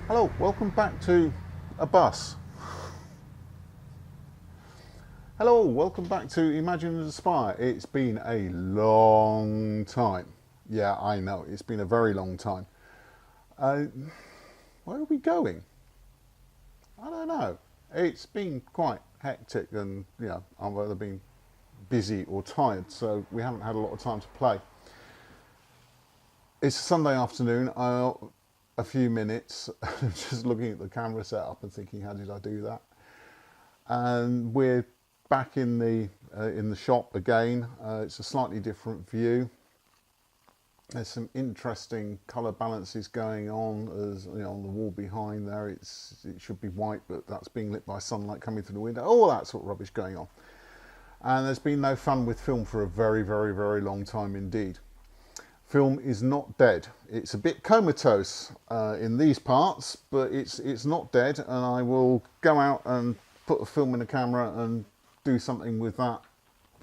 Hello, welcome back to a bus. Hello, welcome back to Imagine and Aspire. It's been a long time. Yeah, I know, it's been a very long time. Where are we going? I don't know. It's been quite hectic and, you know, I've either been busy or tired, so we haven't had a lot of time to play. It's a Sunday afternoon. A few minutes just looking at the camera setup and thinking, how did I do that? And we're back in the shop again. It's a slightly different view. There's some interesting color balances going on. As you know, on the wall behind there, it should be white, but that's being lit by sunlight coming through the window. All that sort of rubbish going on. And there's been no fun with film for a very, very, very long time indeed. Film is not dead. It's a bit comatose in these parts, but it's not dead, and I will go out and put a film in a camera and do something with that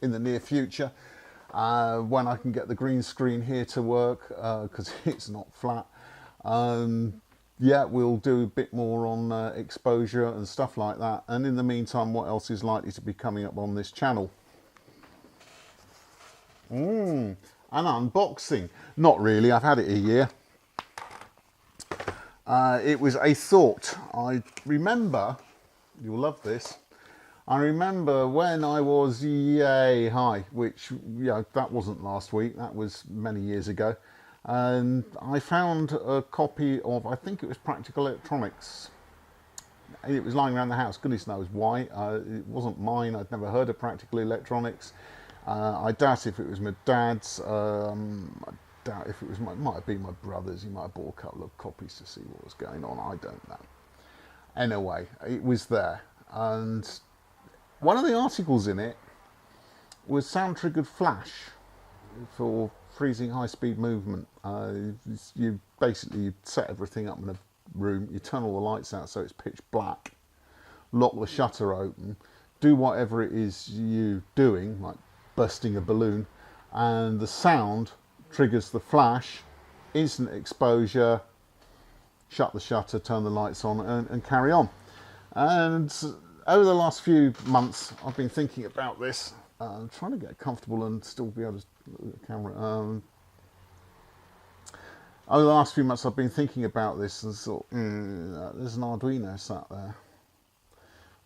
in the near future when I can get the green screen here to work, because it's not flat. Yeah, we'll do a bit more on exposure and stuff like that, and in the meantime, what else is likely to be coming up on this channel? An unboxing. Not really, I've had it a year. It was a thought. I remember, you'll love this, I remember when I was yay high, which, yeah, that wasn't last week, that was many years ago, and I found a copy of, I think it was Practical Electronics. It was lying around the house, goodness knows why. It wasn't mine, I'd never heard of Practical Electronics. I doubt if it was my dad's. I doubt if it was might have been my brother's. He might have bought a couple of copies to see what was going on. I don't know. Anyway, it was there, and one of the articles in it was sound-triggered flash for freezing high-speed movement. You basically set everything up in a room. You turn all the lights out so it's pitch black. Lock the shutter open. Do whatever it is you're doing, like bursting a balloon, and the sound triggers the flash, instant exposure, shut the shutter, turn the lights on, and carry on. And over the last few months I've been thinking about this. I'm trying to get comfortable and still be able to look at the camera. Over the last few months I've been thinking about this and thought, there's an Arduino sat there,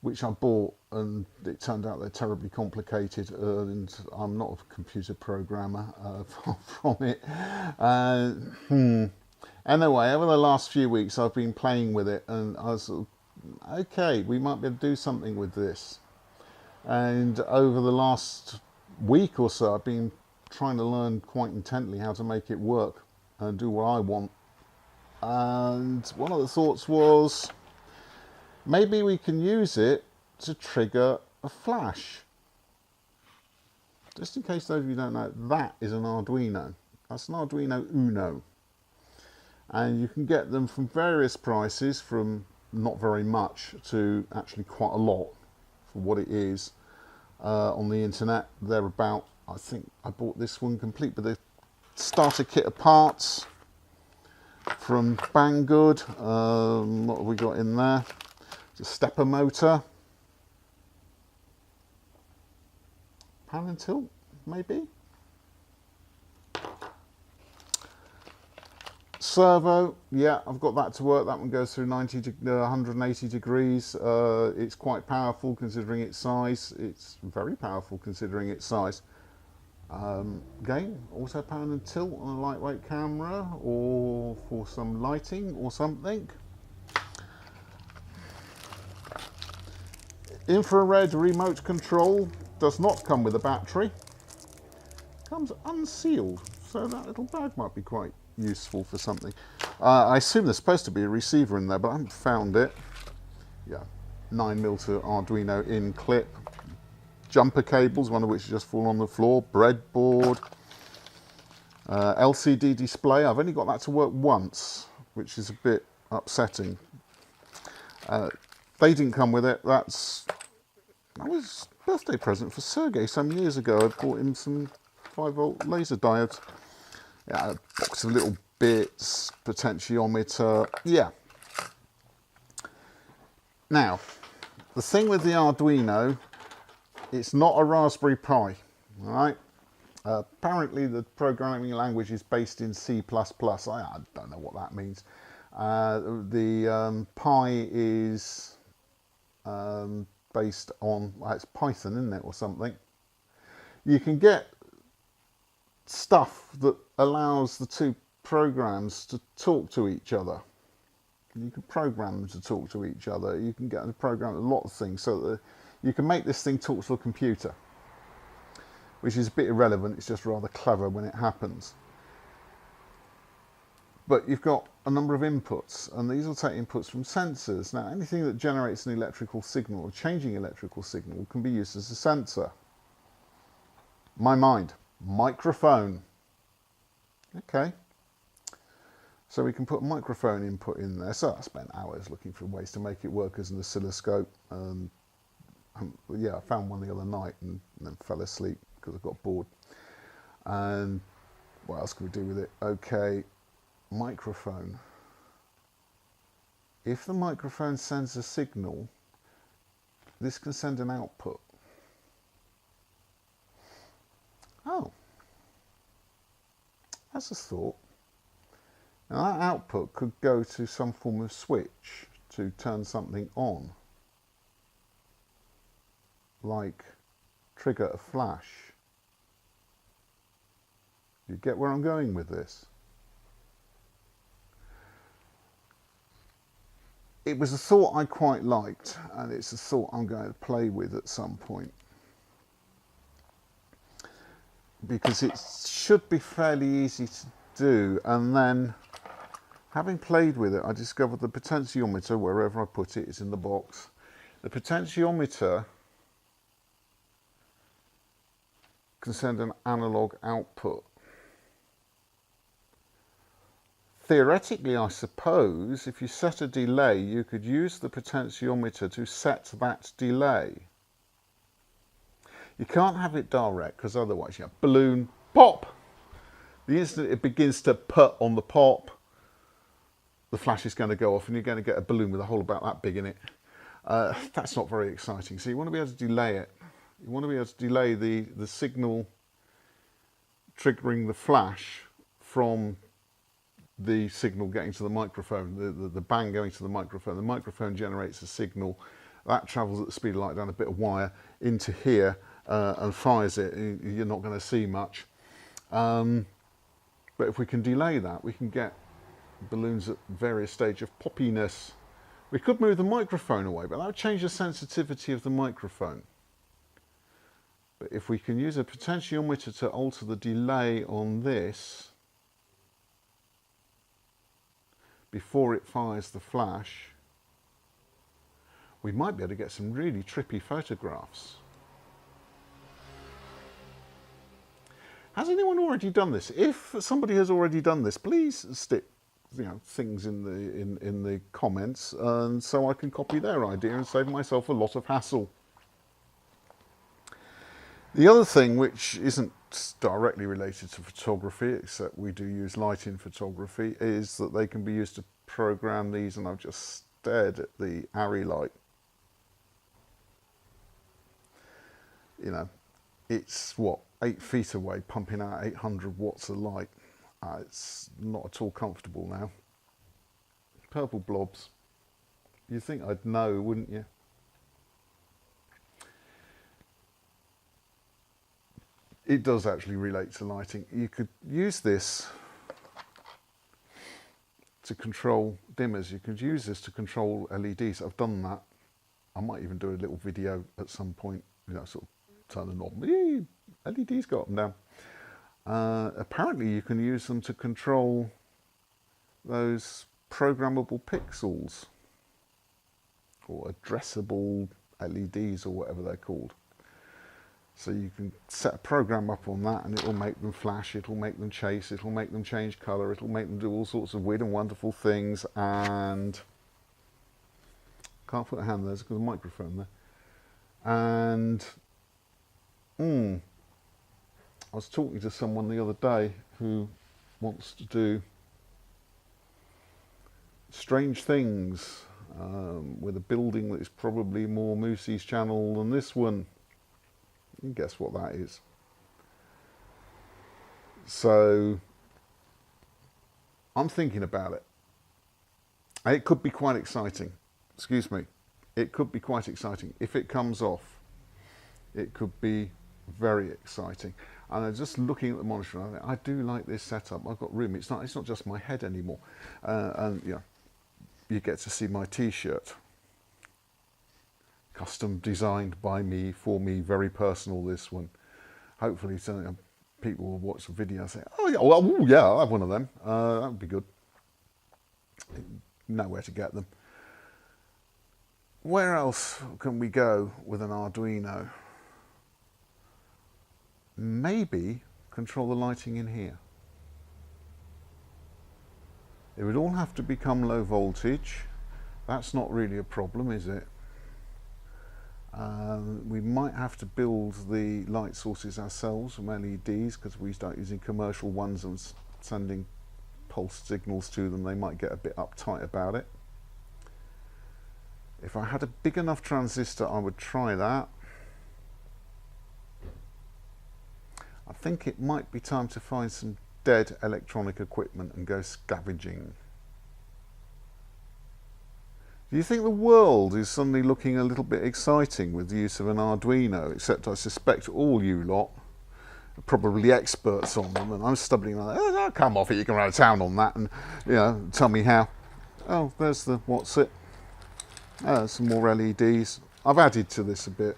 which I bought, and it turned out they're terribly complicated, and I'm not a computer programmer, far from it. Anyway, over the last few weeks I've been playing with it, and I was sort of, okay, we might be able to do something with this. And over the last week or so I've been trying to learn quite intently how to make it work and do what I want. And one of the thoughts was, maybe we can use it to trigger a flash. Just in case those of you don't know, that is an Arduino. That's an Arduino Uno. And you can get them from various prices, from not very much to actually quite a lot for what it is on the internet. They're about, I think I bought this one complete with a starter kit of parts from Banggood. What have we got in there? A stepper motor, pan and tilt, maybe. Servo, yeah, I've got that to work. That one goes through 180 degrees. It's quite powerful considering its size. It's very powerful considering its size. Again, also pan and tilt on a lightweight camera, or for some lighting or something. Infrared remote control, does not come with a battery. Comes unsealed, so that little bag might be quite useful for something. I assume there's supposed to be a receiver in there, but I haven't found it. Yeah, 9mm to Arduino in clip. Jumper cables, one of which just fall on the floor. Breadboard. LCD display, I've only got that to work once, which is a bit upsetting. They didn't come with it. That was a birthday present for Sergey some years ago. I bought him some 5-volt laser diodes. Yeah, a box of little bits, potentiometer, yeah. Now, the thing with the Arduino, it's not a Raspberry Pi, all right? Apparently the programming language is based in C++. I don't know what that means. The Pi is based on, well, it's Python, isn't it, or something. You can get stuff that allows the two programs to talk to each other. You can program them to talk to each other. You can get to program a lot of things so that you can make this thing talk to a computer, which is a bit irrelevant. It's just rather clever when it happens. But you've got a number of inputs, and these will take inputs from sensors. Now, anything that generates an electrical signal or changing electrical signal can be used as a sensor. My mind, microphone. Okay. So we can put a microphone input in there. So I spent hours looking for ways to make it work as an oscilloscope. Yeah, I found one the other night and then fell asleep because I got bored. And what else can we do with it? Okay, microphone. If the microphone sends a signal, this can send an output. Oh, that's a thought. Now that output could go to some form of switch to turn something on, like trigger a flash. You get where I'm going with this? It was a thought I quite liked, and it's a thought I'm going to play with at some point, because it should be fairly easy to do. And then, having played with it, I discovered the potentiometer, wherever I put it, is in the box. The potentiometer can send an analog output. Theoretically, I suppose, if you set a delay, you could use the potentiometer to set that delay. You can't have it direct, because otherwise you have balloon, pop! The instant it begins to put on the pop, the flash is going to go off and you're going to get a balloon with a hole about that big in it. That's not very exciting. So you want to be able to delay it. You want to be able to delay the signal triggering the flash from the signal getting to the microphone, the bang going to the microphone. The microphone generates a signal that travels at the speed of light down a bit of wire into here and fires it. You're not going to see much. But if we can delay that, we can get balloons at various stages of poppiness. We could move the microphone away, but that would change the sensitivity of the microphone. But if we can use a potentiometer to alter the delay on this before it fires the flash, we might be able to get some really trippy photographs. Has anyone already done this? If somebody has already done this, please stick things in the comments, and so I can copy their idea and save myself a lot of hassle. The other thing, which isn't directly related to photography, except we do use light in photography, is that they can be used to program these, and I've just stared at the Arri light. You know, it's what, 8 feet away, pumping out 800 watts of light. It's not at all comfortable now. Purple blobs. You'd think I'd know, wouldn't you? It does actually relate to lighting. You could use this to control dimmers. You could use this to control LEDs. I've done that. I might even do a little video at some point, sort of turn the knob. Eee, LEDs go up and down. Apparently you can use them to control those programmable pixels or addressable LEDs or whatever they're called. So you can set a program up on that and it will make them flash, it will make them chase, it will make them change colour, it will make them do all sorts of weird and wonderful things. And can't put a hand there, there's a microphone there. And I was talking to someone the other day who wants to do strange things with a building that is probably more Moosey's channel than this one. You can guess what that is. So I'm thinking about it. It could be quite exciting. Excuse me. It could be quite exciting. If it comes off, it could be very exciting. And I'm just looking at the monitor and I do like this setup. I've got room. It's not just my head anymore. And yeah, you get to see my t-shirt. Custom designed by me, for me, very personal, this one. Hopefully people will watch the video and say, oh yeah, well, yeah, I'll have one of them. That would be good. Know where to get them. Where else can we go with an Arduino? Maybe control the lighting in here. It would all have to become low voltage. That's not really a problem, is it? We might have to build the light sources ourselves from LEDs, because we start using commercial ones and sending pulse signals to them, they might get a bit uptight about it. If I had a big enough transistor, I would try that. I think it might be time to find some dead electronic equipment and go scavenging. Do you think the world is suddenly looking a little bit exciting with the use of an Arduino? Except I suspect all you lot are probably experts on them, and I'm stumbling like, oh, come off it, you can run a town on that, and you know, tell me how. Oh, there's the what's it? Some more LEDs. I've added to this a bit.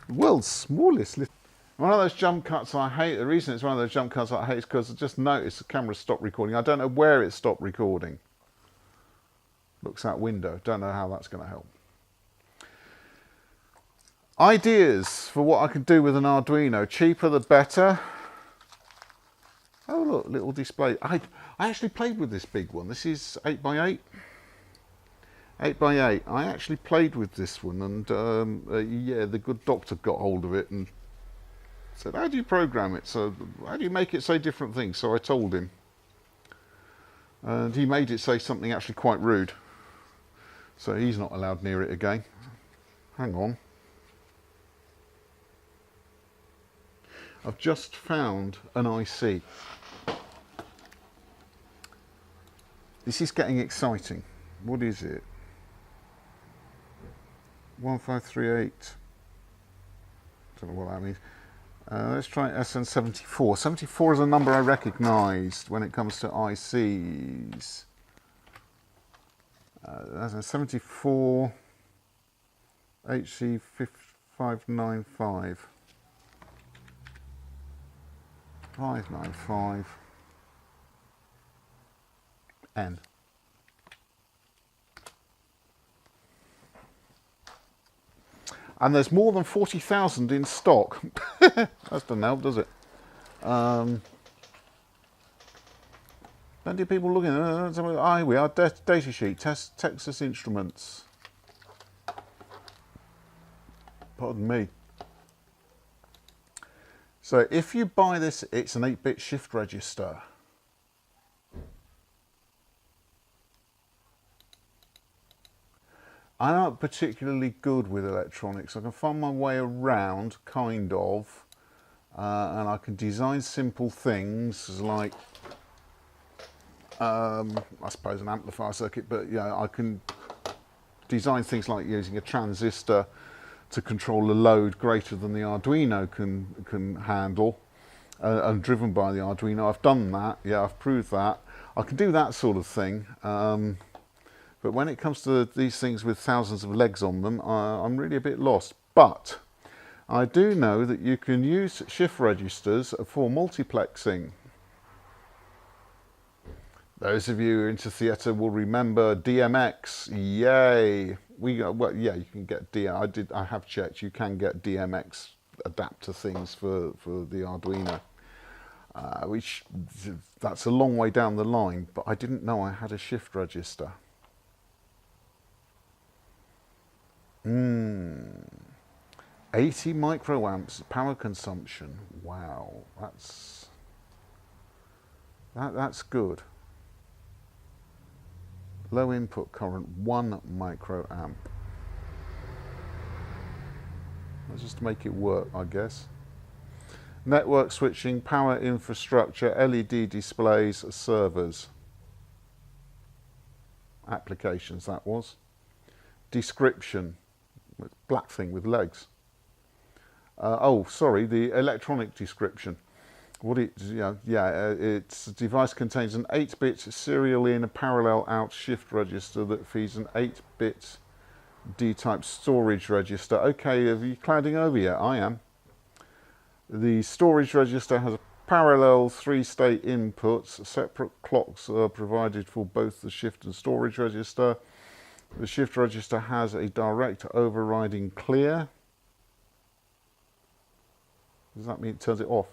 The world's smallest little. One of those jump cuts I hate. The reason it's one of those jump cuts I hate is because I just noticed the camera stopped recording. I don't know where it stopped recording. Looks out window. Don't know how that's going to help. Ideas for what I can do with an Arduino. Cheaper the better. Oh look, little display. I actually played with this big one. This is 8x8. 8x8. I actually played with this one, and yeah, the good doctor got hold of it and said, how do you program it? So how do you make it say different things? So I told him. And he made it say something actually quite rude. So he's not allowed near it again. Hang on. I've just found an IC. This is getting exciting. What is it? 1538. Don't know what that means. Let's try SN74. 74 is a number I recognised when it comes to ICs. SN74 HC595 595 N. And there's more than 40,000 in stock. That doesn't help, does it? Plenty of people looking. Here we are, data sheet, Texas Instruments. Pardon me. So if you buy this, it's an 8-bit shift register. I'm not particularly good with electronics. I can find my way around, kind of, and I can design simple things like, I suppose, an amplifier circuit, but yeah, I can design things like using a transistor to control a load greater than the Arduino can handle, and driven by the Arduino. I've done that, yeah, I've proved that. I can do that sort of thing. But when it comes to these things with thousands of legs on them, I'm really a bit lost. But I do know that you can use shift registers for multiplexing. Those of you into theatre will remember DMX. Yay! Well, yeah, you can get I have checked. You can get DMX adapter things for the Arduino, which that's a long way down the line, but I didn't know I had a shift register. 80 microamps power consumption. Wow, that's good. Low input current, 1 microamp. Let's just make it work, I guess. Network switching, power infrastructure, LED displays, servers. Applications, that was. Description, black thing with legs. Oh, sorry, the electronic description. What it, its device contains an 8-bit serial in, a parallel out shift register that feeds an 8-bit D-type storage register. Okay, are you clouding over yet? I am. The storage register has a parallel 3-state inputs. Separate clocks are provided for both the shift and storage register. The shift register has a direct overriding clear. Does that mean it turns it off?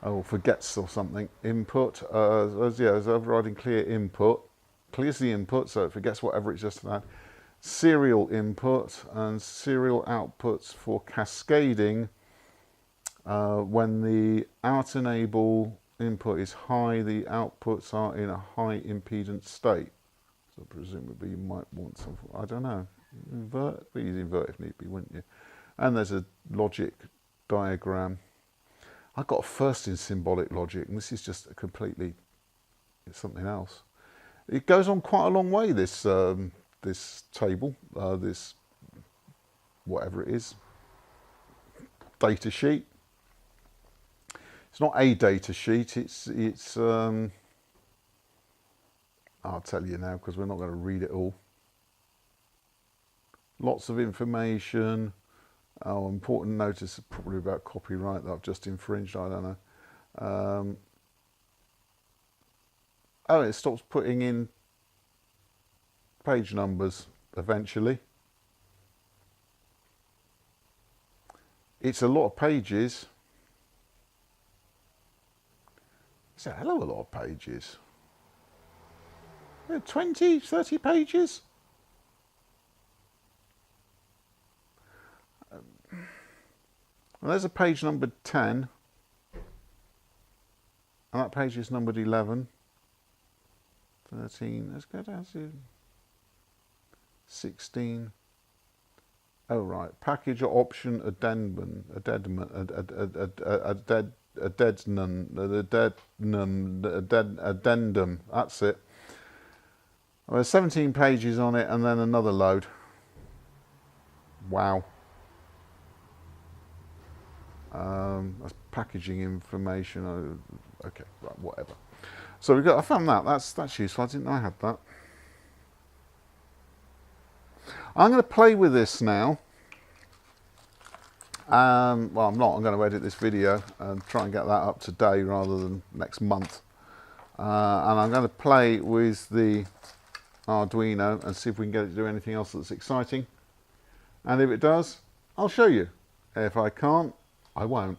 Oh, forgets or something. Input, there's overriding clear input. Clears the input, so it forgets whatever it's just had. Serial input and serial outputs for cascading. When the out enable input is high, the outputs are in a high impedance state. So presumably you might want some, I don't know, invert, but you'd invert if need be, wouldn't you? And there's a logic diagram. I got a first in symbolic logic, and this is just it's something else. It goes on quite a long way, this this table, this whatever it is, data sheet. It's not a data sheet, it's I'll tell you now because we're not going to read it all. Lots of information. Oh, important notice probably about copyright that I've just infringed, I don't know. Oh, it stops putting in page numbers eventually. It's a lot of pages. It's a hell of a lot of pages. 20, 30 pages? Well, there's a page numbered 10, and that page is numbered 11, 13, let's go down to 16. Oh right, package or option addendum, that's it. Well, there's 17 pages on it and then another load. Wow. That's packaging information. Okay, right, whatever. So I found that. That's useful. I didn't know I had that. I'm going to play with this now. Well, I'm not. I'm going to edit this video and try and get that up today rather than next month. And I'm going to play with the Arduino and see if we can get it to do anything else that's exciting. And if it does, I'll show you. If I can't, I won't.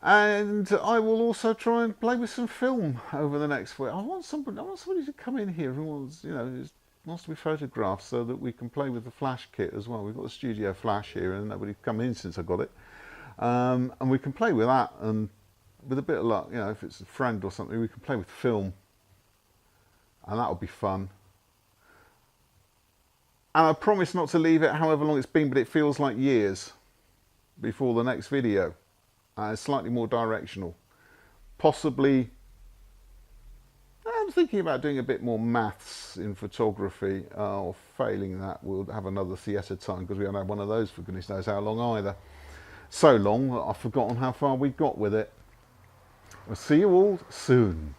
And I will also try and play with some film over the next week. I want somebody to come in here who wants, wants to be photographed so that we can play with the flash kit as well. We've got the studio flash here and nobody's come in since I got it. And we can play with that, and with a bit of luck, if it's a friend or something, we can play with film. And that'll be fun. And I promise not to leave it however long it's been, but it feels like years before the next video. It's slightly more directional. Possibly, I'm thinking about doing a bit more maths in photography, or failing that, we'll have another theatre time, because we haven't had one of those for goodness knows how long either. So long that I've forgotten how far we got with it. I'll see you all soon.